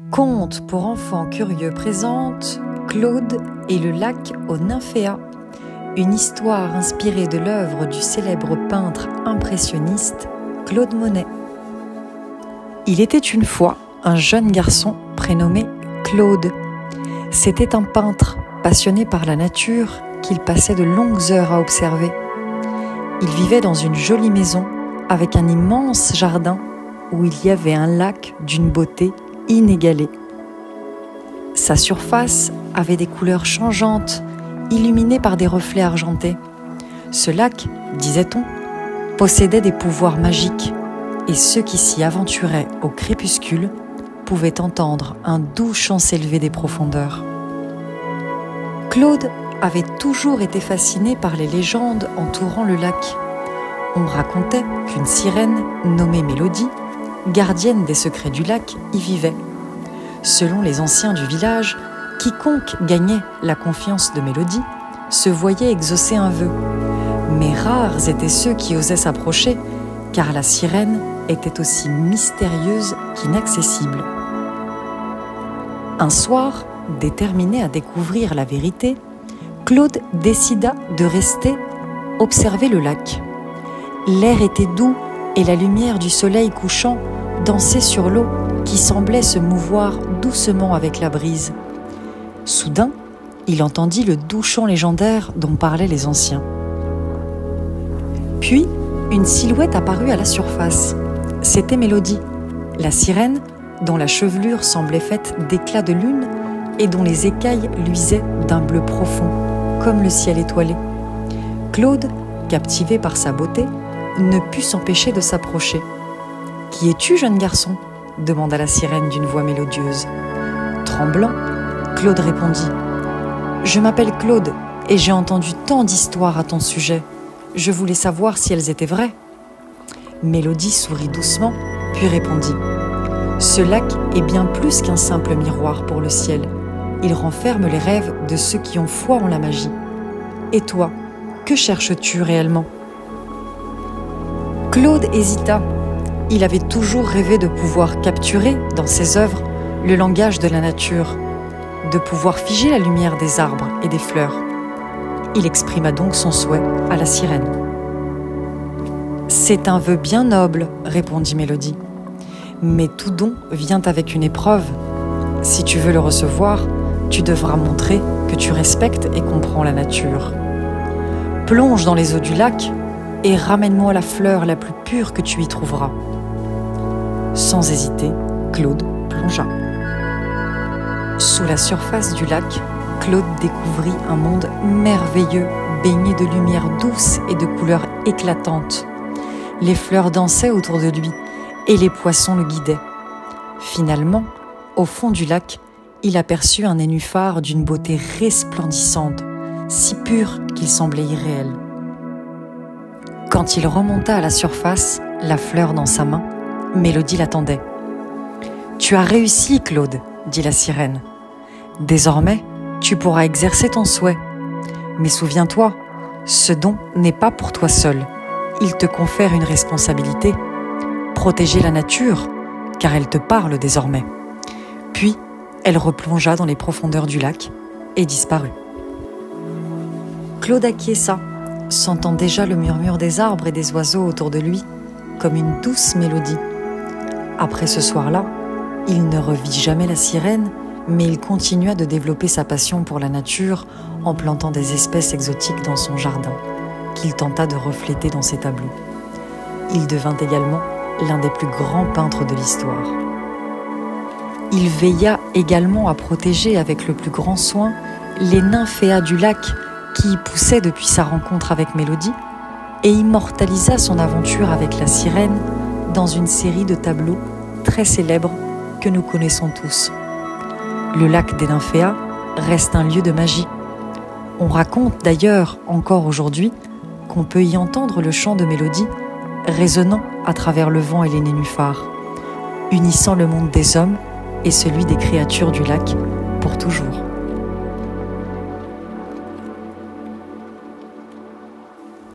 Conte pour enfants curieux présente Claude et le lac aux nymphéas, une histoire inspirée de l'œuvre du célèbre peintre impressionniste Claude Monet. Il était une fois un jeune garçon prénommé Claude. C'était un peintre passionné par la nature qu'il passait de longues heures à observer. Il vivait dans une jolie maison avec un immense jardin où il y avait un lac d'une beauté inégalée. Sa surface avait des couleurs changeantes, illuminées par des reflets argentés. Ce lac, disait-on, possédait des pouvoirs magiques et ceux qui s'y aventuraient au crépuscule pouvaient entendre un doux chant s'élever des profondeurs. Claude avait toujours été fasciné par les légendes entourant le lac. On racontait qu'une sirène nommée Mélodie, gardienne des secrets du lac, y vivait. Selon les anciens du village, quiconque gagnait la confiance de Mélodie se voyait exaucer un vœu. Mais rares étaient ceux qui osaient s'approcher, car la sirène était aussi mystérieuse qu'inaccessible. Un soir, déterminé à découvrir la vérité, Claude décida de rester observer le lac. L'air était doux et la lumière du soleil couchant dansait sur l'eau qui semblait se mouvoir doucement avec la brise. Soudain, il entendit le doux chant légendaire dont parlaient les anciens. Puis, une silhouette apparut à la surface. C'était Mélodie, la sirène dont la chevelure semblait faite d'éclats de lune et dont les écailles luisaient d'un bleu profond, comme le ciel étoilé. Claude, captivé par sa beauté, ne put s'empêcher de s'approcher. « Qui es-tu, jeune garçon ?» demanda la sirène d'une voix mélodieuse. Tremblant, Claude répondit « Je m'appelle Claude et j'ai entendu tant d'histoires à ton sujet. Je voulais savoir si elles étaient vraies. » Mélodie sourit doucement, puis répondit « Ce lac est bien plus qu'un simple miroir pour le ciel. Il renferme les rêves de ceux qui ont foi en la magie. Et toi, que cherches-tu réellement ?» Claude hésita. Il avait toujours rêvé de pouvoir capturer, dans ses œuvres, le langage de la nature, de pouvoir figer la lumière des arbres et des fleurs. Il exprima donc son souhait à la sirène. « C'est un vœu bien noble, » répondit Mélodie. « Mais tout don vient avec une épreuve. Si tu veux le recevoir, tu devras montrer que tu respectes et comprends la nature. Plonge dans les eaux du lac et ramène-moi la fleur la plus pure que tu y trouveras. » Sans hésiter, Claude plongea. Sous la surface du lac, Claude découvrit un monde merveilleux, baigné de lumière douce et de couleurs éclatantes. Les fleurs dansaient autour de lui et les poissons le guidaient. Finalement, au fond du lac, il aperçut un nénuphar d'une beauté resplendissante, si pur qu'il semblait irréel. Quand il remonta à la surface, la fleur dans sa main, Mélodie l'attendait. « Tu as réussi, Claude, » dit la sirène. « Désormais, tu pourras exercer ton souhait. Mais souviens-toi, ce don n'est pas pour toi seul. Il te confère une responsabilité. Protéger la nature, car elle te parle désormais. » Puis, elle replongea dans les profondeurs du lac et disparut. Claude acquiesça, sentant déjà le murmure des arbres et des oiseaux autour de lui, comme une douce mélodie. Après ce soir-là, il ne revit jamais la sirène, mais il continua de développer sa passion pour la nature en plantant des espèces exotiques dans son jardin, qu'il tenta de refléter dans ses tableaux. Il devint également l'un des plus grands peintres de l'histoire. Il veilla également à protéger avec le plus grand soin les nymphéas du lac qui y poussaient depuis sa rencontre avec Mélodie et immortalisa son aventure avec la sirène dans une série de tableaux très célèbres que nous connaissons tous. Le lac des nymphéas reste un lieu de magie. On raconte d'ailleurs encore aujourd'hui qu'on peut y entendre le chant de Mélodie résonnant à travers le vent et les nénuphars, unissant le monde des hommes et celui des créatures du lac pour toujours.